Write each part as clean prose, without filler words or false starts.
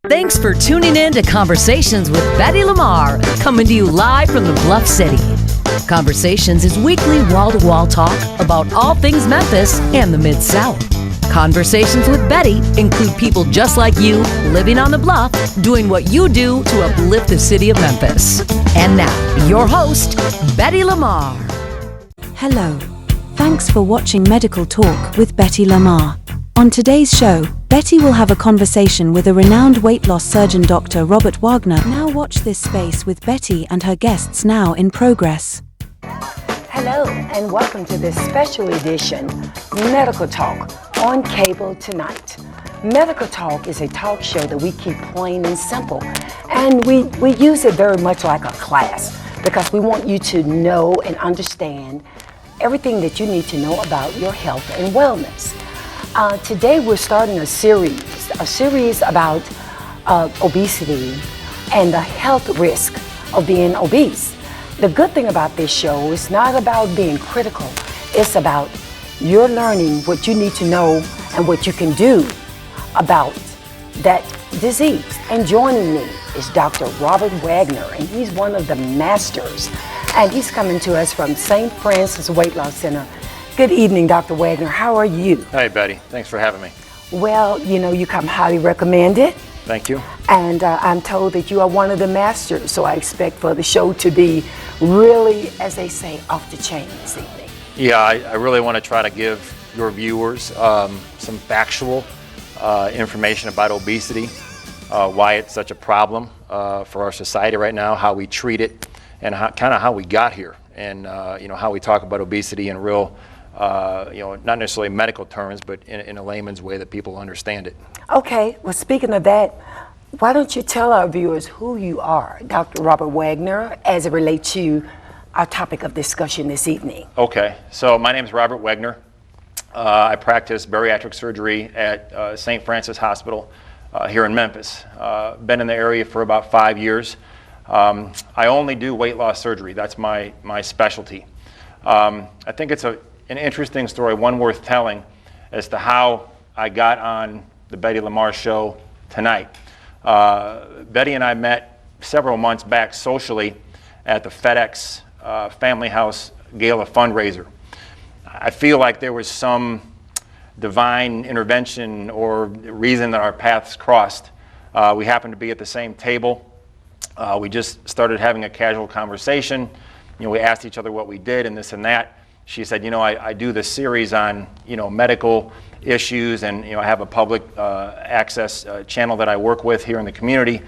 Thanks for tuning in to Conversations with Betty LaMarr, coming to you live from the Bluff City. Conversations is weekly wall-to-wall talk about all things Memphis and the Mid-South. Conversations with Betty include people just like you, living on the Bluff, doing what you do to uplift the city of Memphis. And now, your host, Betty LaMarr. Hello. Thanks for watching Medical Talk with Betty LaMarr. On today's show, Betty will have a conversation with a renowned weight loss surgeon, Dr. Robert Wegner. Now watch this space with Betty and her guests now in progress. Hello, and welcome to this special edition, Medical Talk, on cable tonight. Medical Talk is a talk show that we keep plain and simple, and we use it very much like a class because we want you to know and understand everything that you need to know about your health and wellness. Today we're starting a series about obesity and the health risk of being obese. The good thing about this show is not about being critical. It's about you're learning what you need to know and what you can do about that disease. And joining me is Dr. Robert Wegner, and he's one of the masters. And he's coming to us from St. Francis Weight Loss Center. Good evening, Dr. Wegner. How are you? Hey, Betty. Thanks for having me. Well, you come highly recommended. Thank you. And I'm told that you are one of the masters, so I expect for the show to be really, as they say, off the chain this evening. Yeah, I really want to try to give your viewers some factual information about obesity, why it's such a problem for our society right now, how we treat it, and how we got here, and how we talk about obesity in real, not necessarily medical terms, but in a layman's way that people understand it. Okay, well, speaking of that, why don't you tell our viewers who you are, Dr. Robert Wegner, as it relates to our topic of discussion this evening? Okay, so my name is Robert Wegner. I practice bariatric surgery at St. Francis Hospital here in Memphis. Been in the area for about 5 years. I only do weight loss surgery. That's my specialty. I think it's an interesting story, one worth telling, as to how I got on the Betty LaMarr show tonight. Betty and I met several months back socially at the FedEx Family House Gala fundraiser. I feel like there was some divine intervention or reason that our paths crossed. We happened to be at the same table. We just started having a casual conversation. We asked each other what we did and this and that. She said, I do this series on, medical issues, and, I have a public access channel that I work with here in the community,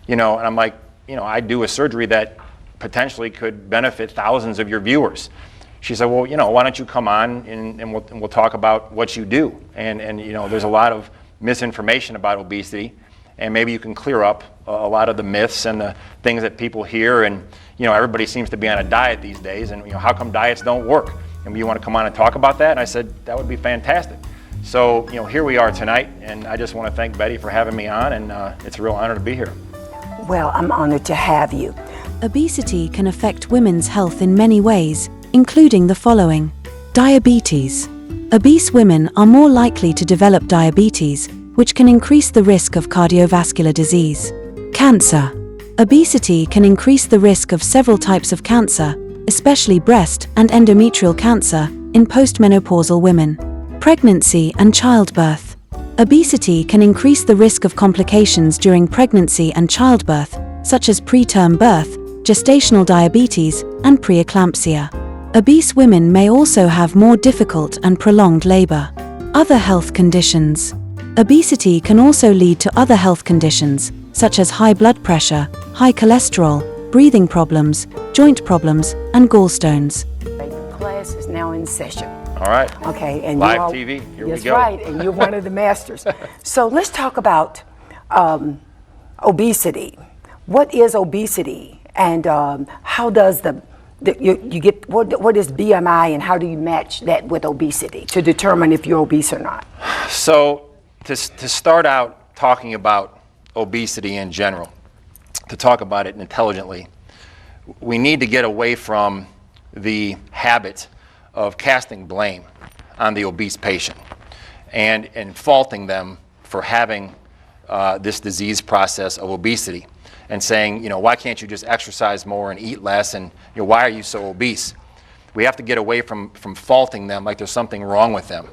and I'm like, I do a surgery that potentially could benefit thousands of your viewers. She said, well, why don't you come on and we'll talk about what you do. And there's a lot of misinformation about obesity, and maybe you can clear up a lot of the myths and the things that people hear. And, everybody seems to be on a diet these days, and, how come diets don't work? And you want to come on and talk about that? And I said, that would be fantastic. So, here we are tonight, and I just want to thank Betty for having me on, and it's a real honor to be here. Well, I'm honored to have you. Obesity can affect women's health in many ways, including the following. Diabetes. Obese women are more likely to develop diabetes, which can increase the risk of cardiovascular disease. Cancer. Obesity can increase the risk of several types of cancer, especially breast and endometrial cancer, in postmenopausal women. Pregnancy and childbirth. Obesity can increase the risk of complications during pregnancy and childbirth, such as preterm birth, gestational diabetes, and preeclampsia. Obese women may also have more difficult and prolonged labor. Other health conditions. Obesity can also lead to other health conditions, such as high blood pressure, high cholesterol, breathing problems, joint problems, and gallstones. Class is now in session. All right. Okay, and live TV. Here we go. That's right, and you're one of the masters. So let's talk about obesity. What is obesity, and how does you get what is BMI, and how do you match that with obesity to determine if you're obese or not? So to start out talking about obesity in general, to talk about it intelligently, we need to get away from the habit of casting blame on the obese patient and faulting them for having this disease process of obesity and saying, why can't you just exercise more and eat less, and why are you so obese? We have to get away from faulting them like there's something wrong with them.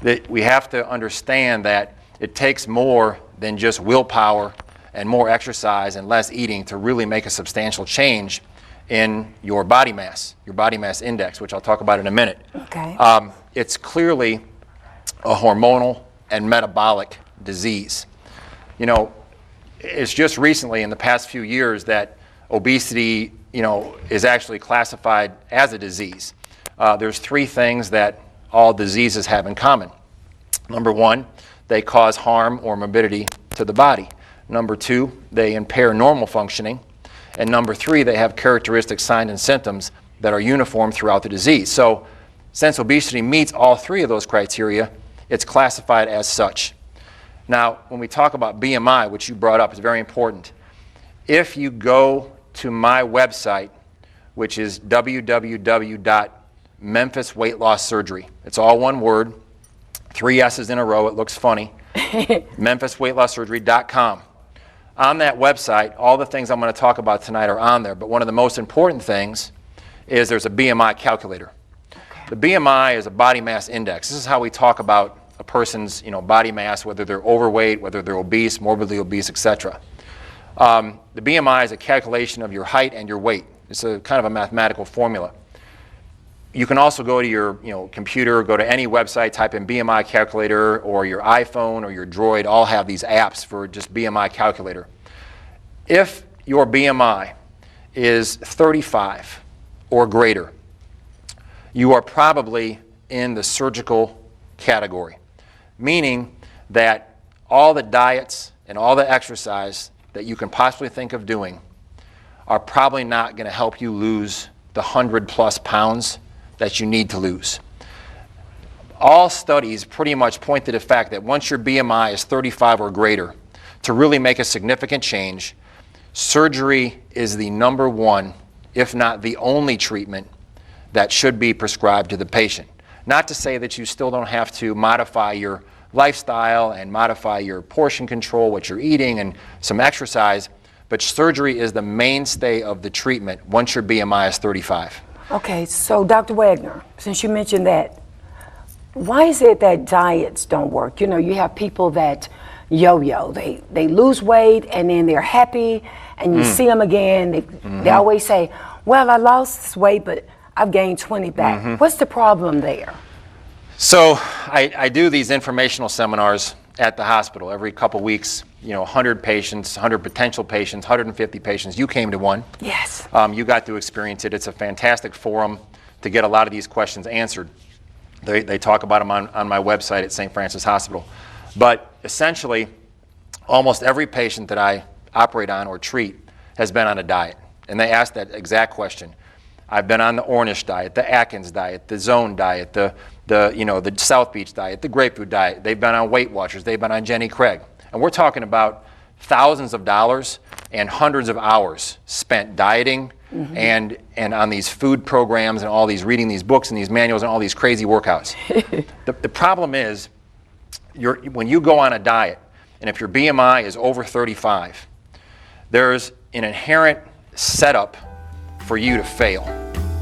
That we have to understand that it takes more than just willpower and more exercise and less eating to really make a substantial change in your body mass index, which I'll talk about in a minute. Okay. It's clearly a hormonal and metabolic disease. It's just recently in the past few years that obesity, is actually classified as a disease. There's three things that all diseases have in common. Number one, they cause harm or morbidity to the body. Number two, they impair normal functioning. And number three, they have characteristic signs and symptoms that are uniform throughout the disease. So since obesity meets all three of those criteria, it's classified as such. Now, when we talk about BMI, which you brought up, is very important. If you go to my website, which is www.Memphis Weight Loss Surgery, it's all one word, 3 S's in a row, it looks funny, memphisweightlosssurgery.com. On that website, all the things I'm going to talk about tonight are on there, but one of the most important things is there's a BMI calculator. Okay. The BMI is a body mass index. This is how we talk about a person's body mass, whether they're overweight, whether they're obese, morbidly obese, etc. The BMI is a calculation of your height and your weight. It's a kind of a mathematical formula. You can also go to your computer, go to any website, type in BMI calculator, or your iPhone or your Droid all have these apps for just BMI calculator. If your BMI is 35 or greater, you are probably in the surgical category, meaning that all the diets and all the exercise that you can possibly think of doing are probably not going to help you lose the 100+ pounds that you need to lose. All studies pretty much point to the fact that once your BMI is 35 or greater, to really make a significant change, surgery is the number one, if not the only treatment that should be prescribed to the patient. Not to say that you still don't have to modify your lifestyle and modify your portion control, what you're eating, and some exercise, but surgery is the mainstay of the treatment once your BMI is 35. Okay, so Dr. Wegner, since you mentioned that, why is it that diets don't work? You have people that yo-yo, they lose weight and then they're happy, and you see them again, they always say, well, I lost this weight, but I've gained 20 back. What's the problem there? So I do these informational seminars at the hospital every couple weeks, 100 patients, 100 potential patients, 150 patients. You came to one. Yes. You got to experience it. It's a fantastic forum to get a lot of these questions answered. They talk about them on my website at St. Francis Hospital. But essentially, almost every patient that I operate on or treat has been on a diet. And they ask that exact question. I've been on the Ornish diet, the Atkins diet, the Zone diet, the South Beach diet, the Grapefruit diet. They've been on Weight Watchers. They've been on Jenny Craig. And we're talking about thousands of dollars and hundreds of hours spent dieting and on these food programs and all these reading these books and these manuals and all these crazy workouts. The problem is when you go on a diet, and if your BMI is over 35, there's an inherent setup for you to fail.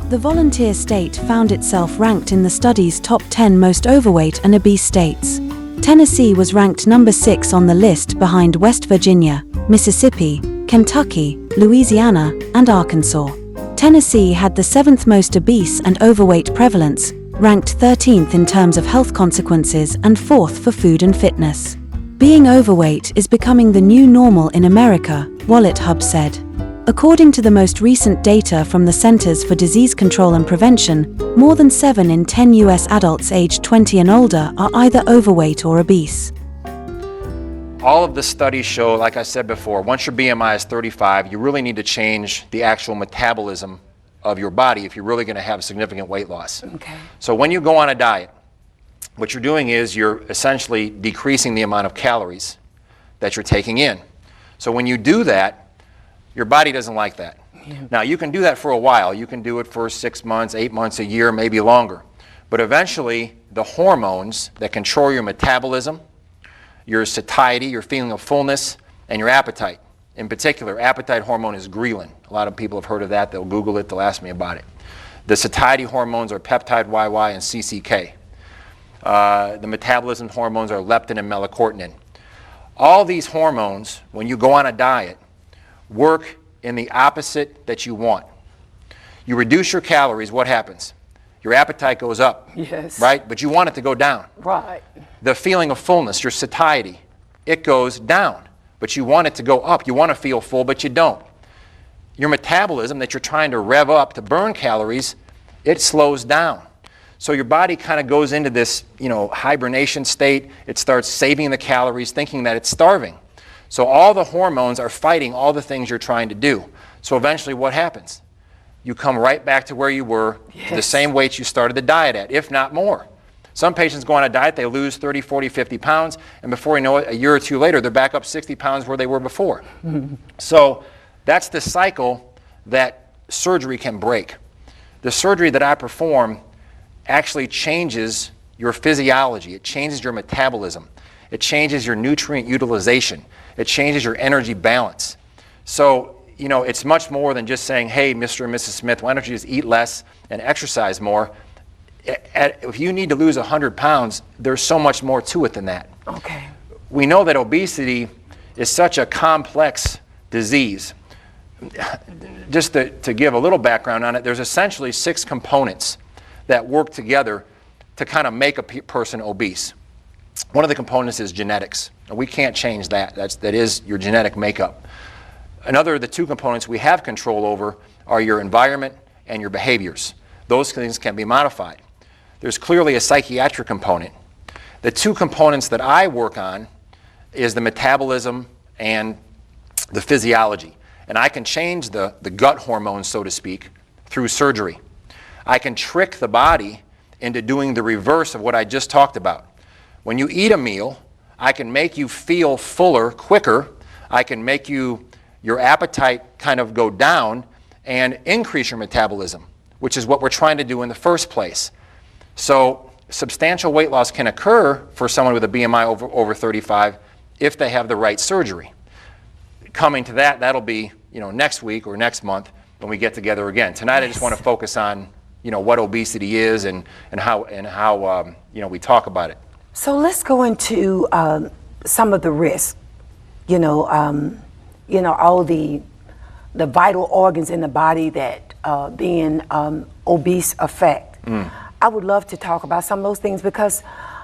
The volunteer state found itself ranked in the study's top 10 most overweight and obese states. Tennessee was ranked number 6 on the list behind West Virginia, Mississippi, Kentucky, Louisiana, and Arkansas. Tennessee had the 7th most obese and overweight prevalence, ranked 13th in terms of health consequences and 4th for food and fitness. Being overweight is becoming the new normal in America, Wallet Hub said. According to the most recent data from the Centers for Disease Control and Prevention, more than 7 in 10 U.S. adults aged 20 and older are either overweight or obese. All of the studies show, like I said before, once your BMI is 35, you really need to change the actual metabolism of your body if you're really going to have significant weight loss. Okay. So when you go on a diet, what you're doing is you're essentially decreasing the amount of calories that you're taking in. So when you do that, your body doesn't like that. Now, you can do that for a while. You can do it for 6 months, 8 months, a year, maybe longer. But eventually, the hormones that control your metabolism your satiety, your feeling of fullness, and your appetite. In particular, appetite hormone is ghrelin. A lot of people have heard of that. They'll Google it. They'll ask me about it. The satiety hormones are peptide YY and CCK. The metabolism hormones are leptin and melanocortin. All these hormones, when you go on a diet, work in the opposite that you want. You reduce your calories, what happens? Your appetite goes up, Yes. right? But you want it to go down. Right. The feeling of fullness, your satiety, it goes down, but you want it to go up. You want to feel full, but you don't. Your metabolism that you're trying to rev up to burn calories, it slows down. So your body kind of goes into this, hibernation state. It starts saving the calories, thinking that it's starving. So all the hormones are fighting all the things you're trying to do. So eventually what happens? You come right back to where you were, to the same weight you started the diet at, if not more. Some patients go on a diet, they lose 30, 40, 50 pounds, and before you know it, a year or two later, they're back up 60 pounds where they were before. So that's the cycle that surgery can break. The surgery that I perform actually changes your physiology. It changes your metabolism. It changes your nutrient utilization. It changes your energy balance. So, it's much more than just saying, hey, Mr. and Mrs. Smith, why don't you just eat less and exercise more? If you need to lose 100 pounds, there's so much more to it than that. Okay. We know that obesity is such a complex disease. Just to give a little background on it, there's essentially 6 components that work together to kind of make a person obese. One of the components is genetics. We can't change that. That is your genetic makeup. Another of the 2 components we have control over are your environment and your behaviors. Those things can be modified. There's clearly a psychiatric component. The 2 components that I work on is the metabolism and the physiology. And I can change the gut hormones, so to speak, through surgery. I can trick the body into doing the reverse of what I just talked about. When you eat a meal, I can make you feel fuller quicker. I can make your appetite kind of go down and increase your metabolism, which is what we're trying to do in the first place. So substantial weight loss can occur for someone with a BMI over 35 if they have the right surgery. Coming to that, that'll be next week or next month when we get together again. Tonight I just want to focus on what obesity is and how we talk about it. So let's go into some of the risks. All the vital organs in the body that being obese affect. I would love to talk about some of those things because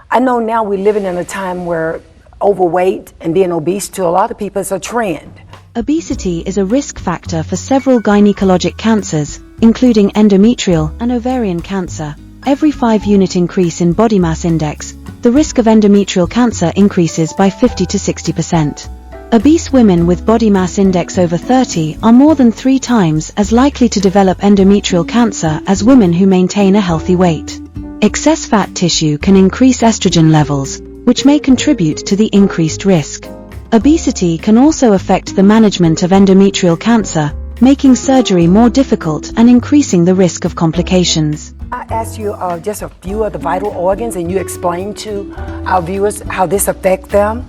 I know now we're living in a time where overweight and being obese to a lot of people is a trend. Obesity is a risk factor for several gynecologic cancers, including endometrial and ovarian cancer. Every 5-unit increase in body mass index, the risk of endometrial cancer increases by 50 to 60%. Obese women with body mass index over 30 are more than 3 times as likely to develop endometrial cancer as women who maintain a healthy weight. Excess fat tissue can increase estrogen levels, which may contribute to the increased risk. Obesity can also affect the management of endometrial cancer, making surgery more difficult and increasing the risk of complications. I asked you just a few of the vital organs and you explained to our viewers how this affects them.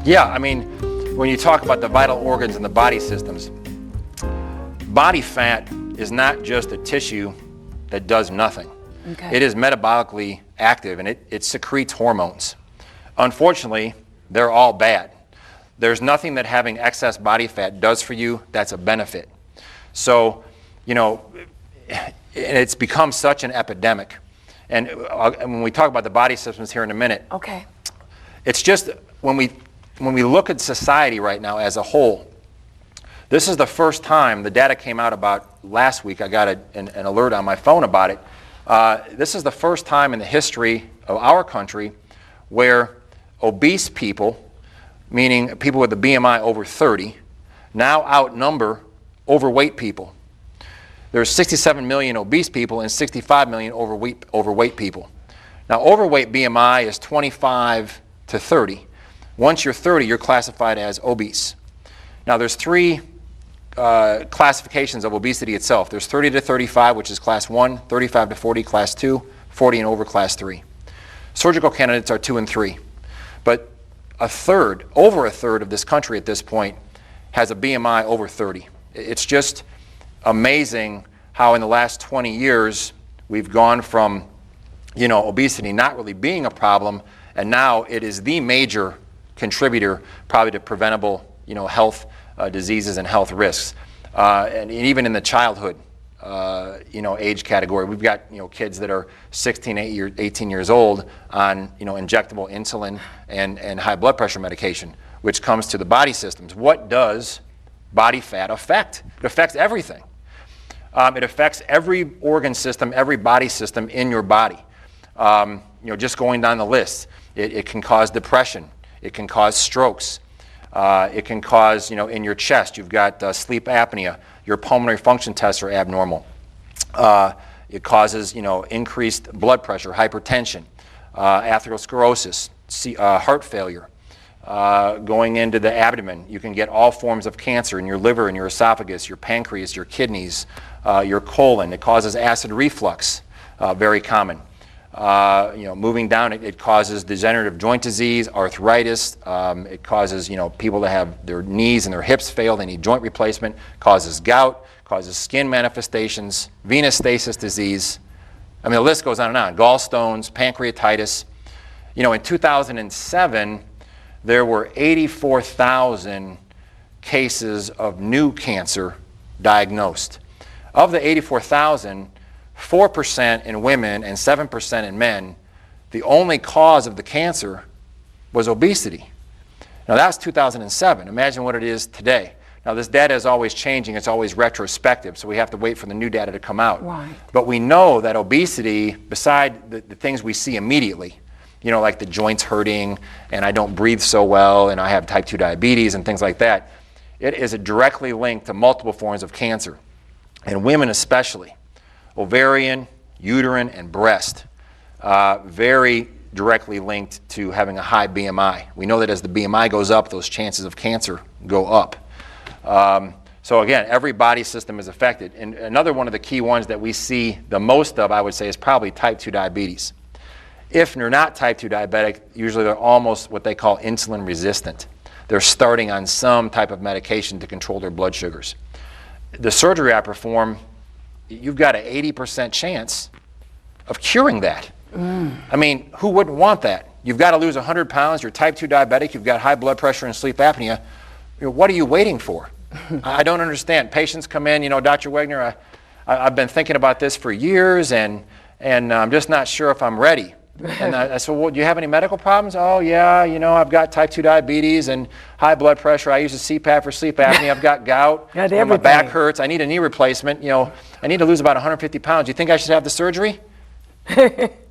Yeah, when you talk about the vital organs and the body systems, body fat is not just a tissue that does nothing. Okay. It is metabolically active and it secretes hormones. Unfortunately, they're all bad. There's nothing that having excess body fat does for you that's a benefit. So, it's become such an epidemic. And when we talk about the body systems here in a minute, Okay. it's just when we look at society right now as a whole, this is the first time, the data came out about last week, I got an alert on my phone about it. This is the first time in the history of our country where obese people, meaning people with a BMI over 30, now outnumber overweight people. There's 67 million obese people and 65 million overweight people. Now, overweight BMI is 25 to 30. Once you're 30, you're classified as obese. Now, there's 3 classifications of obesity itself. There's 30 to 35, which is class 1, 35 to 40, class 2, 40 and over, class 3. Surgical candidates are 2 and 3. But over a third of this country at this point has a BMI over 30. It's just amazing how in the last 20 years we've gone from, obesity not really being a problem, and now it is the major contributor probably to preventable, health diseases and health risks. And even in the childhood, age category, we've got, kids that are 18 years old on, injectable insulin and high blood pressure medication, which comes to the body systems. What does body fat affect? It affects everything. It affects every organ system, every body system in your body. Just going down the list, it can cause depression. It can cause strokes. It can cause, in your chest, you've got sleep apnea. Your pulmonary function tests are abnormal. It causes, increased blood pressure, hypertension, atherosclerosis, heart failure. Going into the abdomen, you can get all forms of cancer in your liver, in your esophagus, your pancreas, your kidneys, your colon. It causes acid reflux, very common. Moving down, it causes degenerative joint disease, arthritis. It causes, people to have their knees and their hips fail. They need joint replacement. Causes gout, causes skin manifestations, venous stasis disease. I mean, the list goes on and on. Gallstones, pancreatitis. In 2007, there were 84,000 cases of new cancer diagnosed. Of the 84,000, 4% in women and 7% in men, the only cause of the cancer was obesity. Now that's 2007. Imagine what it is today. Now this data is always changing. It's always retrospective, so we have to wait for the new data to come out. Right. But we know that obesity, beside the things we see immediately, like the joints hurting and I don't breathe so well and I have type 2 diabetes and things like that, it is directly linked to multiple forms of cancer, and women especially. Ovarian, uterine, and breast, very directly linked to having a high BMI. We know that as the BMI goes up, those chances of cancer go up. So again, every body system is affected. And another one of the key ones that we see the most of, I would say, is probably type 2 diabetes. If they're not type 2 diabetic, usually they're almost what they call insulin resistant. They're starting on some type of medication to control their blood sugars. The surgery I perform, you've got an 80% chance of curing that. I mean, who wouldn't want that? You've got to lose 100 pounds, you're type 2 diabetic, you've got high blood pressure and sleep apnea. What are you waiting for? I don't understand. Patients come in, Dr. Wegner, I've been thinking about this for years and I'm just not sure if I'm ready. And I said, well, do you have any medical problems? Oh, yeah, I've got type 2 diabetes and high blood pressure. I use a CPAP for sleep apnea. I've got gout. My back hurts. I need a knee replacement. I need to lose about 150 pounds. Do you think I should have the surgery?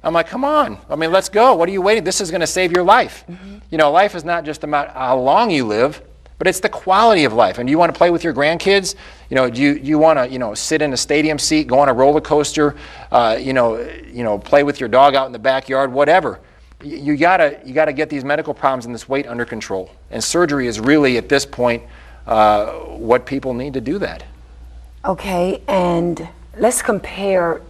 I'm like, come on. I mean, let's go. What are you waiting? This is going to save your life. Life is not just about how long you live, but it's the quality of life. And do you want to play with your grandkids? Do you want to, sit in a stadium seat, go on a roller coaster, play with your dog out in the backyard, whatever. You gotta get these medical problems and this weight under control. And surgery is really, at this point, what people need to do that. Okay, and let's compare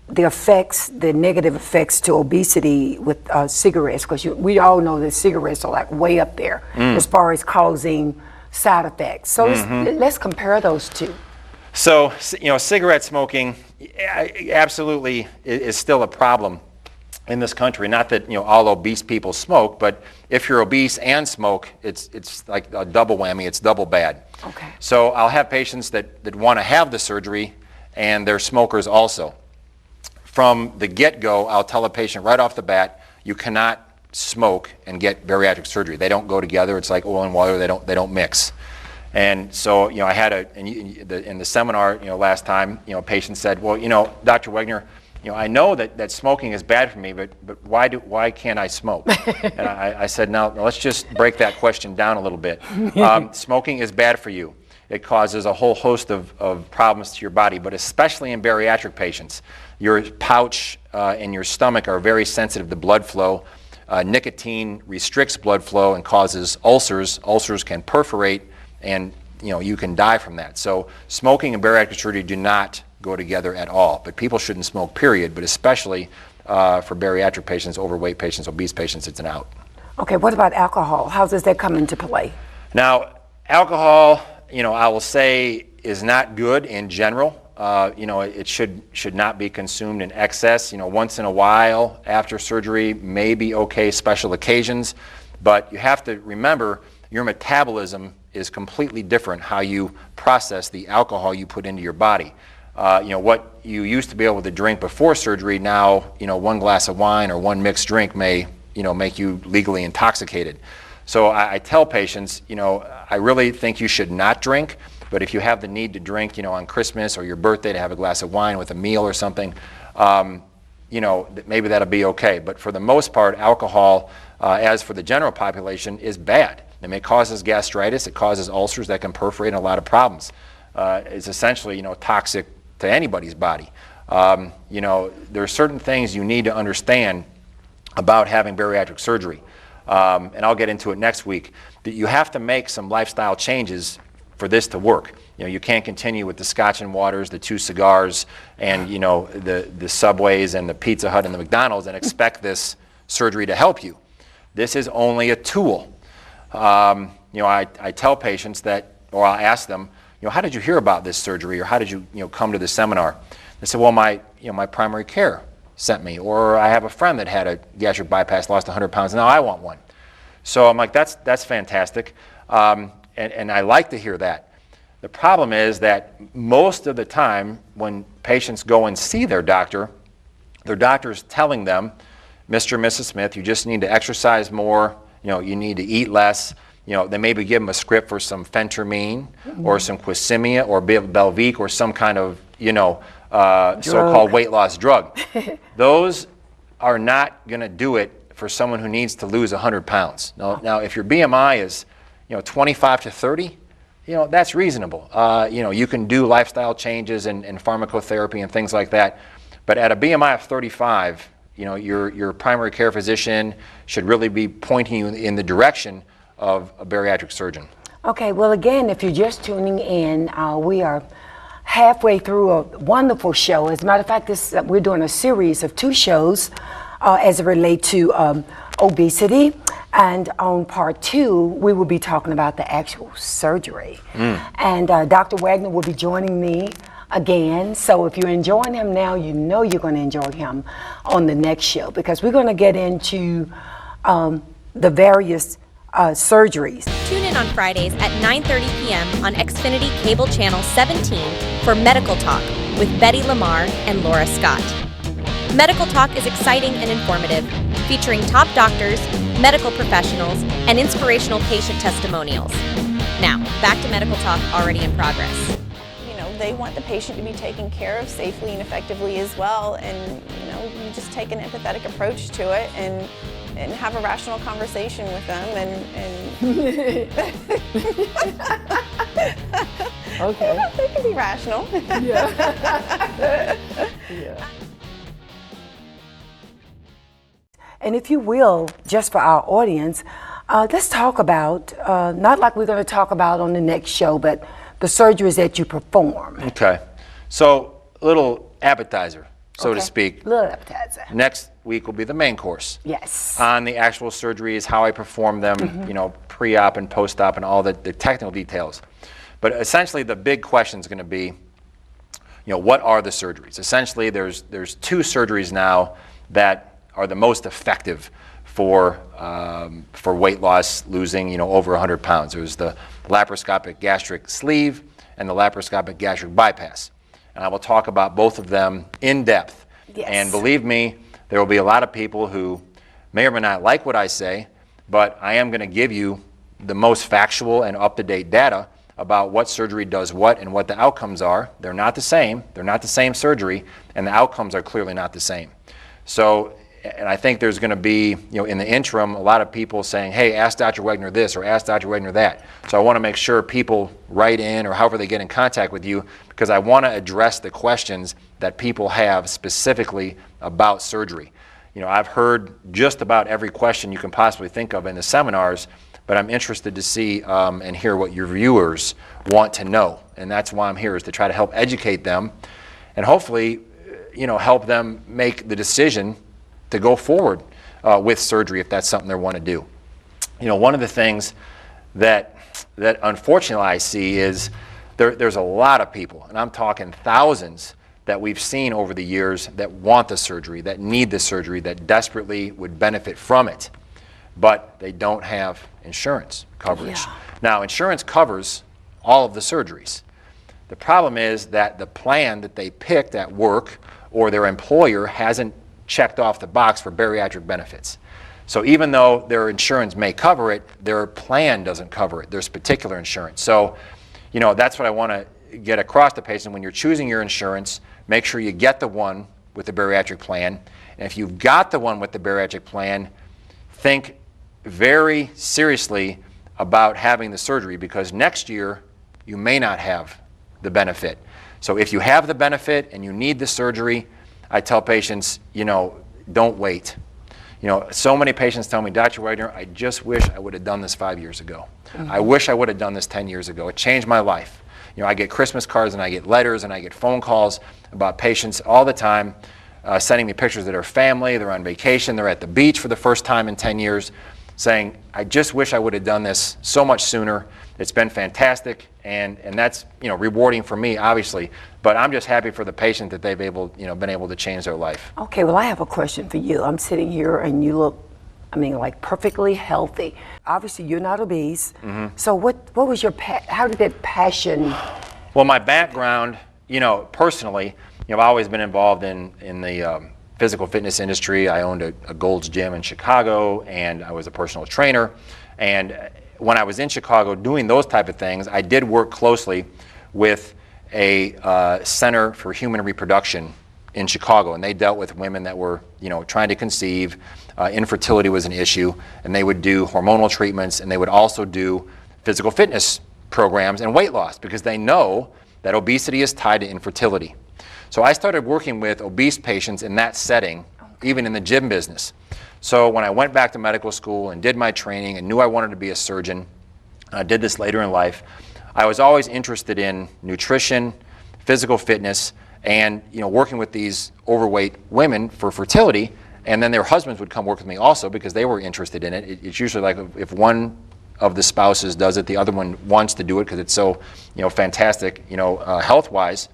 the effects, the negative effects to obesity with cigarettes, because we all know that cigarettes are like way up there as far as causing side effects. So let's compare those two. So, cigarette smoking absolutely is still a problem in this country. Not that, all obese people smoke, but if you're obese and smoke, it's like a double whammy, it's double bad. Okay. So I'll have patients that want to have the surgery and they're smokers also. From the get-go, I'll tell a patient right off the bat, you cannot smoke and get bariatric surgery. They don't go together. It's like oil and water. They don't mix. And so, I had in the seminar, last time, a patient said, well, Dr. Wegner, I know that smoking is bad for me, but why can't I smoke? And I said, now let's just break that question down a little bit. Smoking is bad for you. It causes a whole host of problems to your body, but especially in bariatric patients. Your pouch and your stomach are very sensitive to blood flow. Nicotine restricts blood flow and causes ulcers. Ulcers can perforate, and you can die from that. So smoking and bariatric surgery do not go together at all. But people shouldn't smoke, period, but especially for bariatric patients, overweight patients, obese patients, it's an out. Okay, what about alcohol? How does that come into play? Now, alcohol, I will say is not good in general. It should not be consumed in excess. Once in a while after surgery may be okay, special occasions, but you have to remember your metabolism is completely different how you process the alcohol you put into your body. What you used to be able to drink before surgery, now, one glass of wine or one mixed drink may, make you legally intoxicated. So I tell patients, I really think you should not drink, but if you have the need to drink, on Christmas or your birthday to have a glass of wine with a meal or something, maybe that'll be okay. But for the most part, alcohol, as for the general population, is bad. I mean, it causes gastritis, it causes ulcers that can perforate and a lot of problems. It's essentially, toxic to anybody's body. There are certain things you need to understand about having bariatric surgery. And I'll get into it next week, that you have to make some lifestyle changes for this to work. You can't continue with the Scotch and waters, the 2 cigars, and the Subways and the Pizza Hut and the McDonald's and expect this surgery to help you. This is only a tool. I tell patients that, or I'll ask them, how did you hear about this surgery, or how did you, come to the seminar? They said, well, my primary care sent me, or I have a friend that had a gastric bypass, lost 100 pounds, now I want one. So I'm like, that's fantastic, and I like to hear that. The problem is that most of the time when patients go and see their doctor's telling them, Mr. and Mrs. Smith, you just need to exercise more, you need to eat less. They maybe give them a script for some phentermine or some Quisimia or Belvique or some kind of, so-called weight loss drug. Those are not going to do it for someone who needs to lose 100 pounds. Now, if your BMI is, 25 to 30, that's reasonable. You can do lifestyle changes and pharmacotherapy and things like that. But at a BMI of 35, your primary care physician should really be pointing you in the direction of a bariatric surgeon. Okay, well, again, if you're just tuning in, we are halfway through a wonderful show. As a matter of fact, we're doing a series of 2 shows as it relates to obesity. And on part 2, we will be talking about the actual surgery. And Dr. Wegner will be joining me again. So if you're enjoying him now, you're going to enjoy him on the next show, because we're going to get into the various surgeries. Tune in on Fridays at 9:30 p.m. on Xfinity Cable Channel 17 for Medical Talk with Betty LaMarr and Laura Scott. Medical Talk is exciting and informative, featuring top doctors, medical professionals, and inspirational patient testimonials. Now, back to Medical Talk already in progress. They want the patient to be taken care of safely and effectively as well, and you just take an empathetic approach to it and have a rational conversation with them and Okay. They can be rational. Yeah. Yeah. And if you will, just for our audience, let's talk about, not like we're going to talk about on the next show, but the surgeries that you perform. Okay. So, a little appetizer, so to speak. Little appetizer. Next week will be the main course. Yes. On the actual surgeries, how I perform them, pre-op and post-op and all the technical details. But essentially the big question is going to be, what are the surgeries? Essentially there's 2 surgeries now that are the most effective for weight loss, losing, over 100 pounds. There's the laparoscopic gastric sleeve and the laparoscopic gastric bypass. And I will talk about both of them in depth. Yes. And believe me, there will be a lot of people who may or may not like what I say, but I am going to give you the most factual and up-to-date data about what surgery does what and what the outcomes are. They're not the same. They're not the same surgery, and the outcomes are clearly not the same. So, and I think there's going to be, in the interim, a lot of people saying, hey, ask Dr. Wegner this or ask Dr. Wegner that. So I want to make sure people write in or however they get in contact with you, because I want to address the questions that people have specifically about surgery. I've heard just about every question you can possibly think of in the seminars, but I'm interested to see and hear what your viewers want to know. And that's why I'm here, is to try to help educate them and hopefully, help them make the decision to go forward with surgery if that's something they want to do. one of the things that unfortunately I see is there's a lot of people, and I'm talking thousands, that we've seen over the years that want the surgery, that need the surgery, that desperately would benefit from it, but they don't have insurance coverage. Yeah. Now, insurance covers all of the surgeries. The problem is that the plan that they picked at work or their employer hasn't checked off the box for bariatric benefits. So even though their insurance may cover it, their plan doesn't cover it. There's particular insurance. So, that's what I want to get across to patients. When you're choosing your insurance, make sure you get the one with the bariatric plan. And if you've got the one with the bariatric plan, think very seriously about having the surgery, because next year you may not have the benefit. So if you have the benefit and you need the surgery, I tell patients, don't wait. So many patients tell me, Dr. Wegner, I just wish I would have done this 5 years ago. Mm-hmm. I wish I would have done this 10 years ago. It changed my life. I get Christmas cards and I get letters and I get phone calls about patients all the time sending me pictures of their family. They're on vacation. They're at the beach for the first time in 10 years saying, I just wish I would have done this so much sooner. It's been fantastic, and that's rewarding for me, obviously. But I'm just happy for the patient that they've been able to change their life. Okay, well, I have a question for you. I'm sitting here and you look, like perfectly healthy. Obviously, you're not obese. Mm-hmm. So what was how did that passion? Well, my background, personally, I've always been involved in the physical fitness industry. I owned a Gold's Gym in Chicago, and I was a personal trainer. And when I was in Chicago doing those type of things, I did work closely with a Center for Human Reproduction in Chicago, and they dealt with women that were, trying to conceive. Infertility was an issue, and they would do hormonal treatments, and they would also do physical fitness programs and weight loss, because they know that obesity is tied to infertility. So I started working with obese patients in that setting, even in the gym business. So when I went back to medical school and did my training and knew I wanted to be a surgeon, I did this later in life, I was always interested in nutrition, physical fitness, and working with these overweight women for fertility, and then their husbands would come work with me also because they were interested in it. It's usually like if one of the spouses does it, the other one wants to do it because it's so fantastic health-wise.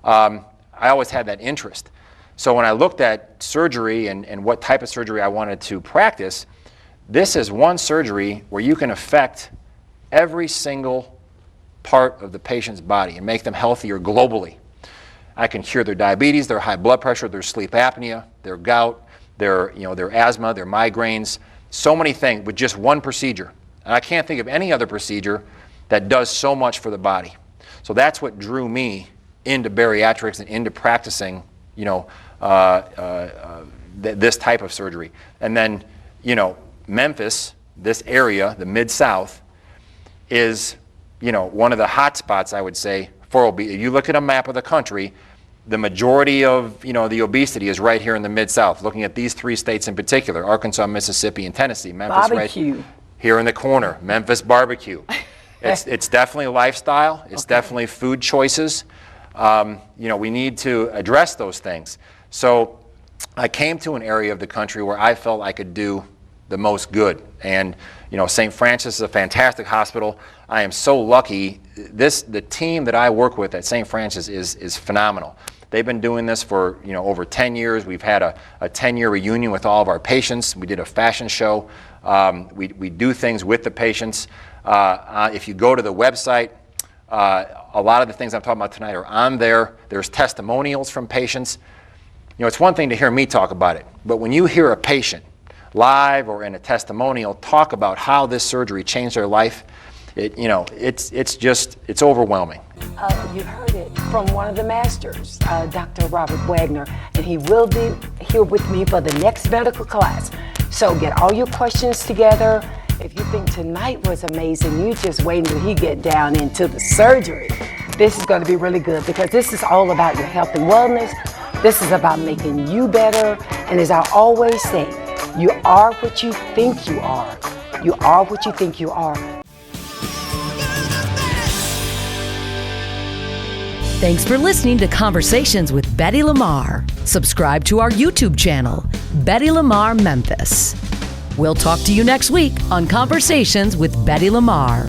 I always had that interest. So when I looked at surgery and what type of surgery I wanted to practice, this is one surgery where you can affect every single part of the patient's body and make them healthier globally. I can cure their diabetes, their high blood pressure, their sleep apnea, their gout, their asthma, their migraines, so many things with just one procedure. And I can't think of any other procedure that does so much for the body. So that's what drew me into bariatrics and into practicing, this type of surgery. And then, Memphis, this area, the Mid-South, is, one of the hot spots, I would say, for obesity. If you look at a map of the country, the majority of, the obesity is right here in the Mid-South. Looking at these three states in particular, Arkansas, Mississippi, and Tennessee. Memphis barbecue. Right here in the corner, Memphis barbecue. It's definitely lifestyle. It's definitely food choices. We need to address those things. So I came to an area of the country where I felt I could do the most good. And, St. Francis is a fantastic hospital. I am so lucky. The team that I work with at St. Francis is phenomenal. They've been doing this for, over 10 years. We've had a 10-year reunion with all of our patients. We did a fashion show. We do things with the patients. If you go to the website, a lot of the things I'm talking about tonight are on there. There's testimonials from patients. It's one thing to hear me talk about it, but when you hear a patient live or in a testimonial talk about how this surgery changed their life, it's overwhelming. You heard it from one of the masters, Dr. Robert Wegner, and he will be here with me for the next medical class. So get all your questions together. If you think tonight was amazing, you just wait until he get down into the surgery. This is going to be really good because this is all about your health and wellness. This is about making you better. And as I always say, you are what you think you are. You are what you think you are. Thanks for listening to Conversations with Betty LaMarr. Subscribe to our YouTube channel, Betty LaMarr Memphis. We'll talk to you next week on Conversations with Betty LaMarr.